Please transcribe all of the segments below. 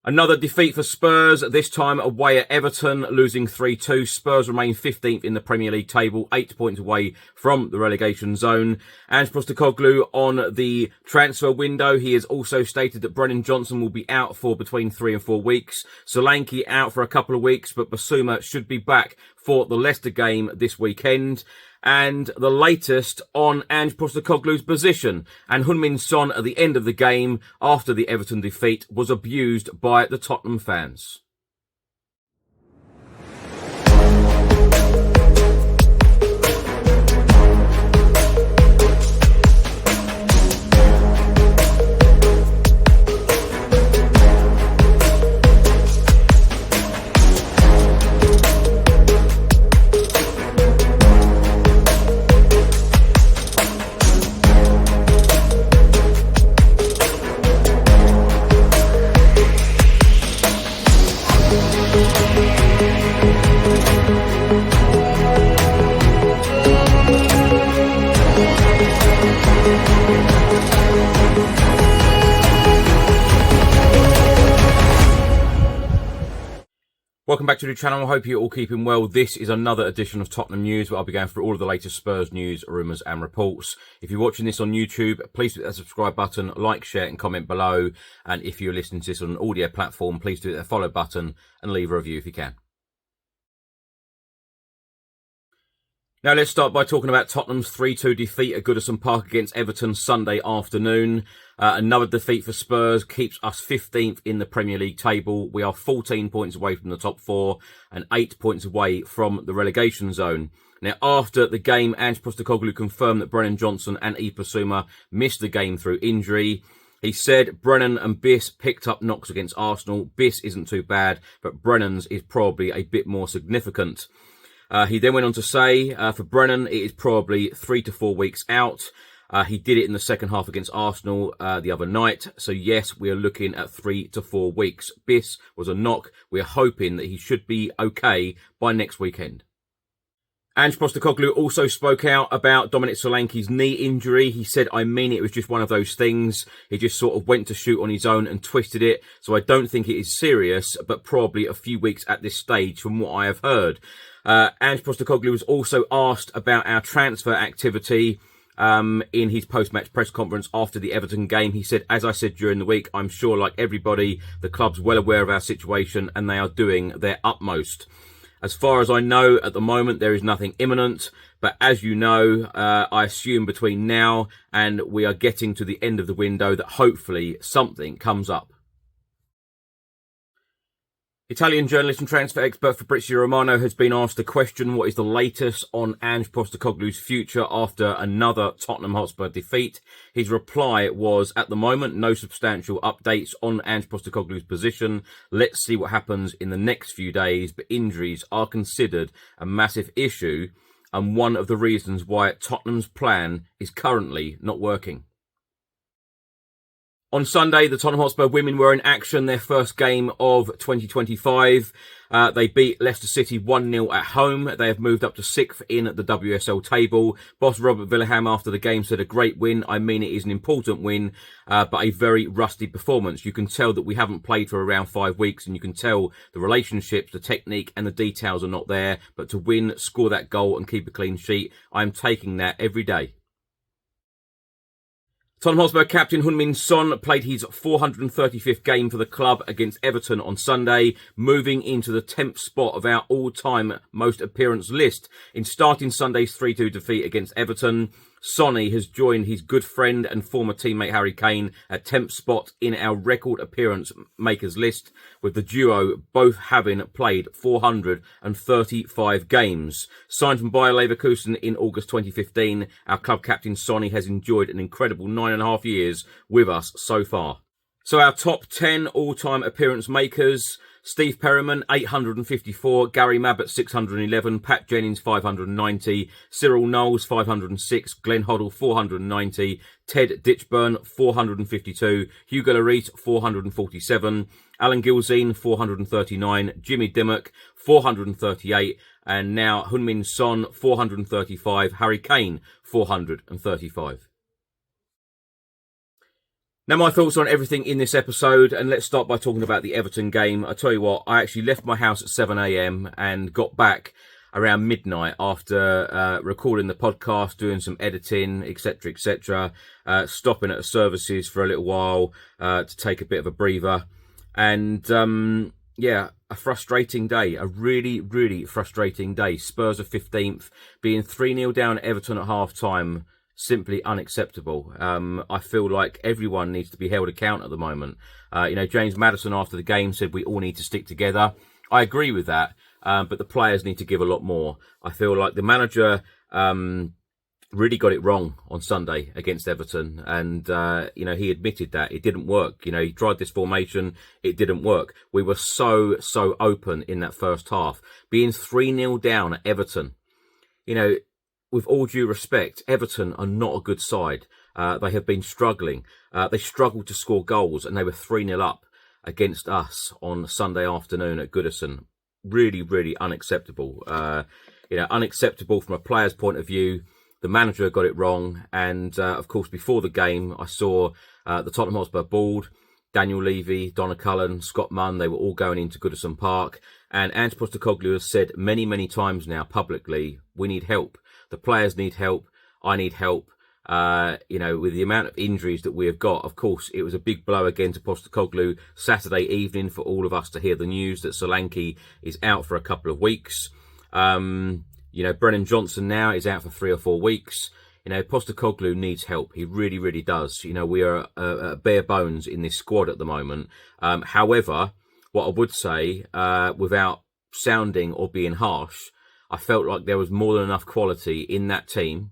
Another defeat for Spurs, this time away at Everton, losing 3-2. Spurs remain 15th in the Premier League table, 8 points away from the relegation zone. Ange Postecoglou on the transfer window. He has also stated that Brennan Johnson will be out for between 3 and 4 weeks. Solanke out for a couple of weeks, but Basuma should be back for the Leicester game this weekend. And the latest on Ange Postecoglou's position. And Heung-min Son at the end of the game, after the Everton defeat, was abused by the Tottenham fans. Welcome back to the channel. I hope you're all keeping well. This is another edition of Tottenham News, where I'll be going through all of the latest Spurs news, rumours and reports. If you're watching this on YouTube, please hit that subscribe button, like, share and comment below. And if you're listening to this on an audio platform, please do hit the follow button and leave a review if you can. Now let's start by talking about Tottenham's 3-2 defeat at Goodison Park against Everton Sunday afternoon. Another defeat for Spurs keeps us 15th in the Premier League table. We are 14 points away from the top 4 and 8 points away from the relegation zone. Now, after the game, Ange Postecoglou confirmed that Brennan Johnson and Basuma missed the game through injury. He said Brennan and Biss picked up knocks against Arsenal. Biss isn't too bad, but Brennan's is probably a bit more significant. He then went on to say, for Brennan, it is probably 3 to 4 weeks out. He did it in the second half against Arsenal the other night. So, yes, we are looking at 3 to 4 weeks. Biss was a knock. We are hoping that he should be okay by next weekend. Ange Postecoglou also spoke out about Dominic Solanke's knee injury. He said, I mean, it was just one of those things. He just sort of went to shoot on his own and twisted it. So I don't think it is serious, but probably a few weeks at this stage from what I have heard. Ange Postecoglou was also asked about our transfer activity in his post-match press conference after the Everton game. He said, as I said during the week, I'm sure like everybody, the club's well aware of our situation and they are doing their utmost. As far as I know, at the moment, there is nothing imminent. But as you know, I assume between now and we are getting to the end of the window that hopefully something comes up. Italian journalist and transfer expert Fabrizio Romano has been asked a question: what is the latest on Ange Postecoglou's future after another Tottenham Hotspur defeat? His reply was, at the moment, no substantial updates on Ange Postecoglou's position. Let's see what happens in the next few days, but injuries are considered a massive issue and one of the reasons why Tottenham's plan is currently not working. On Sunday, the Tottenham Hotspur women were in action, their first game of 2025. They beat Leicester City 1-0 at home. They have moved up to 6th in the WSL table. Boss Robert Villeham after the game said, a great win. I mean, it is an important win, but a very rusty performance. You can tell that we haven't played for around 5 weeks, and you can tell the relationships, the technique and the details are not there. But to win, score that goal and keep a clean sheet, I'm taking that every day. Tottenham Hotspur captain Heung-min Son played his 435th game for the club against Everton on Sunday, moving into the 10th spot of our all-time most appearance list. In starting Sunday's 3-2 defeat against Everton, Sonny has joined his good friend and former teammate Harry Kane at 10th spot in our record appearance makers list, with the duo both having played 435 games. Signed from Bayer Leverkusen in August 2015, our club captain Sonny has enjoyed an incredible 9.5 years with us so far. So our top 10 all-time appearance makers: Steve Perryman, 854, Gary Mabbutt, 611, Pat Jennings, 590, Cyril Knowles, 506, Glenn Hoddle, 490, Ted Ditchburn, 452, Hugo Lloris, 447, Alan Gilzine, 439, Jimmy Dimmock, 438, and now Heung-min Son, 435, Harry Kane, 435. Now, my thoughts on everything in this episode, and let's start by talking about the Everton game. I tell you what, I actually left my house at 7 a.m. and got back around midnight after recording the podcast, doing some editing, etc., stopping at the services for a little while to take a bit of a breather. And yeah, a frustrating day, a really, really frustrating day. Spurs are 15th, being 3-0 down at Everton at half-time. Simply unacceptable. I feel like everyone needs to be held account at the moment. James Maddison after the game said we all need to stick together. I agree with that, but the players need to give a lot more. I feel like the manager really got it wrong on Sunday against Everton, and he admitted that it didn't work. He tried this formation, it didn't work. We were so open in that first half, being 3-0 down at Everton. With all due respect, Everton are not a good side. They have been struggling. They struggled to score goals, and they were 3-0 up against us on Sunday afternoon at Goodison. Really, really unacceptable. Unacceptable from a player's point of view. The manager got it wrong. And, of course, before the game, I saw the Tottenham Hotspur board. Daniel Levy, Donna Cullen, Scott Munn, they were all going into Goodison Park. And Ange Postecoglou has said many, many times now publicly, we need help. The players need help. I need help. With the amount of injuries that we have got, of course, it was a big blow again to Postecoglou Saturday evening for all of us to hear the news that Solanke is out for a couple of weeks. Brennan Johnson now is out for 3 or 4 weeks. Postecoglou needs help. He really, really does. We are bare bones in this squad at the moment. However, what I would say, without sounding or being harsh, I felt like there was more than enough quality in that team.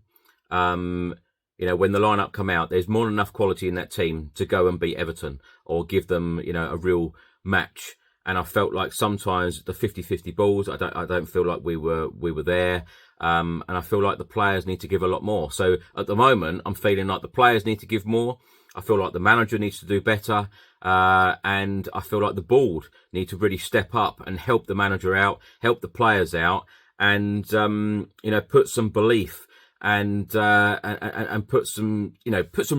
When the lineup come out, there's more than enough quality in that team to go and beat Everton or give them, a real match. And I felt like sometimes the 50-50 balls, I don't feel like we were there. And I feel like the players need to give a lot more. So at the moment, I'm feeling like the players need to give more. I feel like the manager needs to do better. And I feel like the board need to really step up and help the manager out, help the players out. And put some belief and put some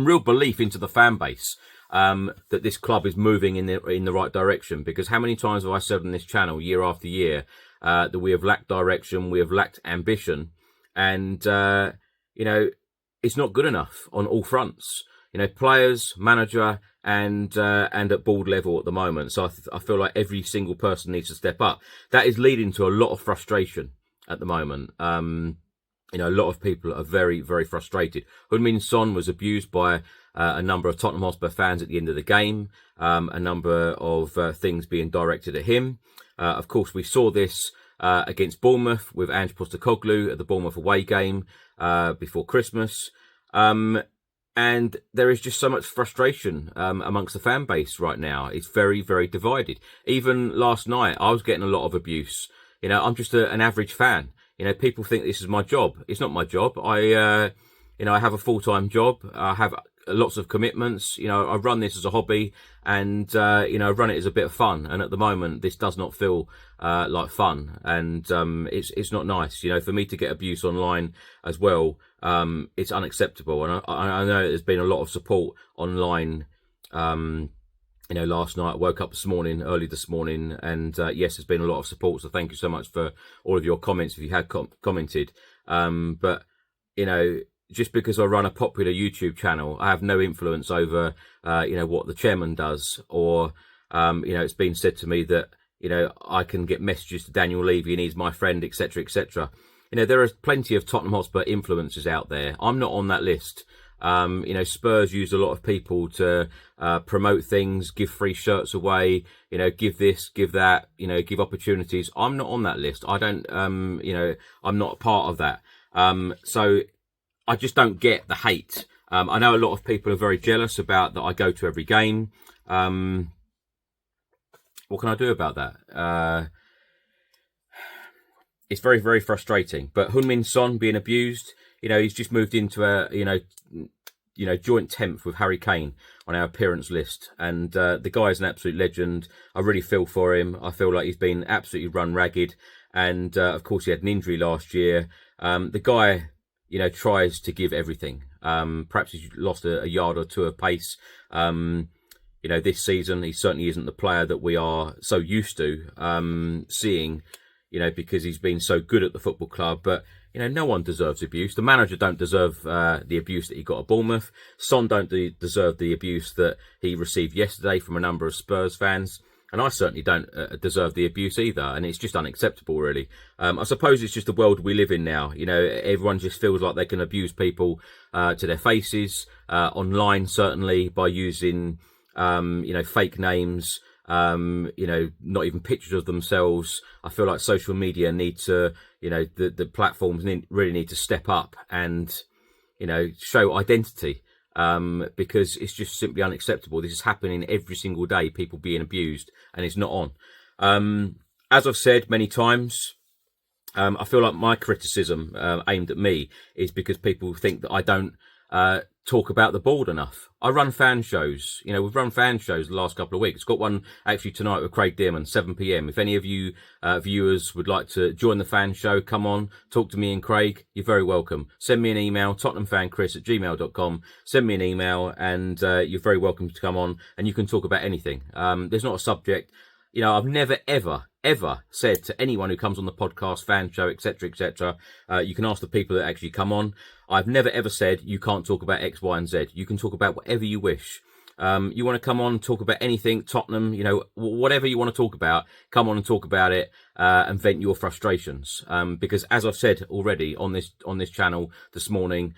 real belief into the fan base that this club is moving in the right direction. Because how many times have I said on this channel year after year that we have lacked direction, we have lacked ambition, and it's not good enough on all fronts. Players, manager, and at board level at the moment. So I feel like every single person needs to step up. That is leading to a lot of frustration at the moment. A lot of people are very, very frustrated. Heung-min Son was abused by a number of Tottenham Hotspur fans at the end of the game. A number of things being directed at him. Of course, we saw this against Bournemouth with Ange Postecoglou at the Bournemouth away game before Christmas. And there is just so much frustration amongst the fan base right now. It's very, very divided. Even last night, I was getting a lot of abuse. I'm just an average fan. People think this is my job. It's not my job. I have a full-time job. I have lots of commitments. I run this as a hobby, and I run it as a bit of fun. And at the moment, this does not feel like fun, and it's not nice. For me to get abuse online as well, it's unacceptable. And I know there's been a lot of support online. Last night I woke up early this morning, and yes, there's been a lot of support. So thank you so much for all of your comments if you had commented. But just because I run a popular YouTube channel, I have no influence over, what the chairman does, or, it's been said to me that, I can get messages to Daniel Levy and he's my friend, etc., etc. There are plenty of Tottenham Hotspur influencers out there. I'm not on that list. Spurs use a lot of people to promote things, give free shirts away, give this, give that, give opportunities. I'm not on that list. I don't, I'm not a part of that. So I just don't get the hate. I know a lot of people are very jealous about that I go to every game. What can I do about that? It's very, very frustrating. But Heung-min Son being abused, he's just moved into a, joint 10th with Harry Kane on our appearance list. And the guy is an absolute legend. I really feel for him. I feel like he's been absolutely run ragged. And, of course, he had an injury last year. The guy, tries to give everything. Perhaps he's lost a yard or two of pace. This season, he certainly isn't the player that we are so used to seeing, because he's been so good at the football club. But, no one deserves abuse. The manager don't deserve the abuse that he got at Bournemouth. Son don't deserve the abuse that he received yesterday from a number of Spurs fans. And I certainly don't deserve the abuse either. And it's just unacceptable, really. I suppose it's just the world we live in now. Everyone just feels like they can abuse people to their faces, online, certainly, by using, fake names, not even pictures of themselves. I feel like social media need to, the platforms really need to step up and, show identity. Because it's just simply unacceptable. This is happening every single day, people being abused, and it's not on. As I've said many times, I feel like my criticism aimed at me is because people think that I don't talk about the board enough. I run fan shows. We've run fan shows the last couple of weeks. Got one actually tonight with Craig Dearman, 7 p.m. If any of you viewers would like to join the fan show, come on, talk to me and Craig. You're very welcome. Send me an email, tottenhamfanchris@gmail.com. Send me an email, and you're very welcome to come on, and you can talk about anything. There's not a subject. I've never, ever said to anyone who comes on the podcast, fan show, etc., etc., you can ask the people that actually come on. I've never, ever said you can't talk about X, Y, and Z. You can talk about whatever you wish. You want to come on, talk about anything, Tottenham, whatever you want to talk about, come on and talk about it, and vent your frustrations. Because as I've said already on this channel this morning,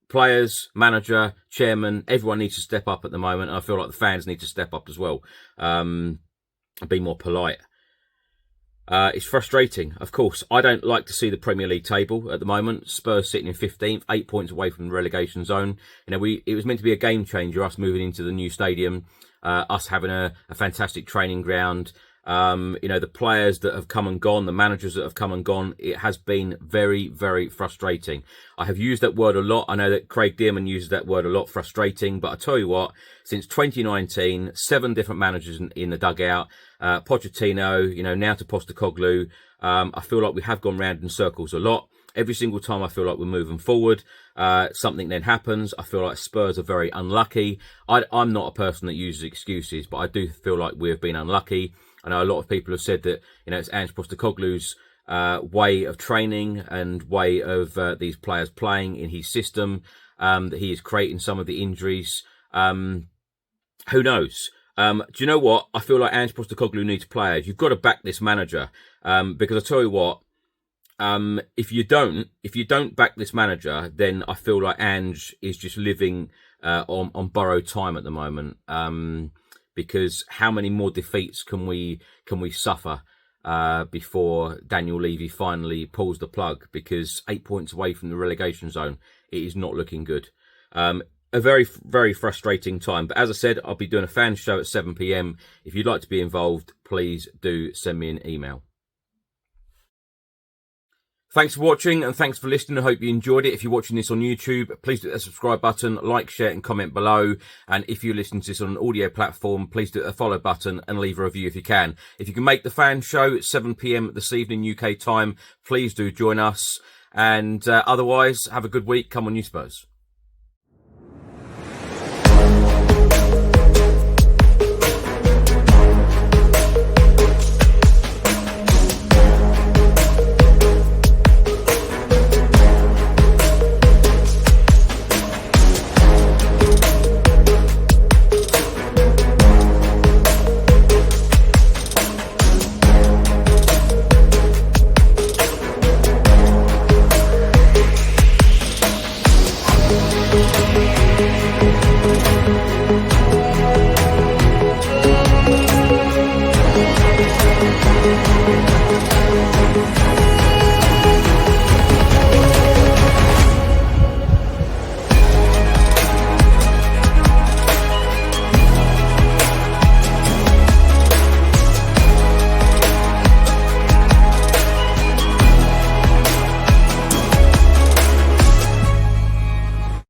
players, manager, chairman, everyone needs to step up at the moment. I feel like the fans need to step up as well, and be more polite. It's frustrating, of course. I don't like to see the Premier League table at the moment. Spurs sitting in 15th, 8 points away from the relegation zone. It was meant to be a game changer, us moving into the new stadium, us having a fantastic training ground. The players that have come and gone, the managers that have come and gone, it has been very, very frustrating. I have used that word a lot. I know that Craig Dearman uses that word a lot, frustrating. But I tell you what, since 2019, 7 different managers in the dugout, Pochettino, now to Postecoglou, I feel like we have gone round in circles a lot. Every single time I feel like we're moving forward, something then happens. I feel like Spurs are very unlucky. I'm not a person that uses excuses, but I do feel like we have been unlucky. I know a lot of people have said that, it's Ange Postecoglou's way of training and way of these players playing in his system, that he is creating some of the injuries. Who knows? Do you know what? I feel like Ange Postecoglou needs players. You've got to back this manager, because I tell you what, if you don't back this manager, then I feel like Ange is just living on borrowed time at the moment. Because how many more defeats can we suffer before Daniel Levy finally pulls the plug? Because 8 points away from the relegation zone, it is not looking good. A very, very frustrating time. But as I said, I'll be doing a fan show at 7 p.m. If you'd like to be involved, please do send me an email. Thanks for watching and thanks for listening. I hope you enjoyed it. If you're watching this on YouTube, please do hit the subscribe button, like, share and comment below. And if you're listening to this on an audio platform, please do hit the follow button and leave a review if you can. If you can make the fan show at 7 p.m. this evening UK time, please do join us. And otherwise, have a good week. Come on, you Spurs.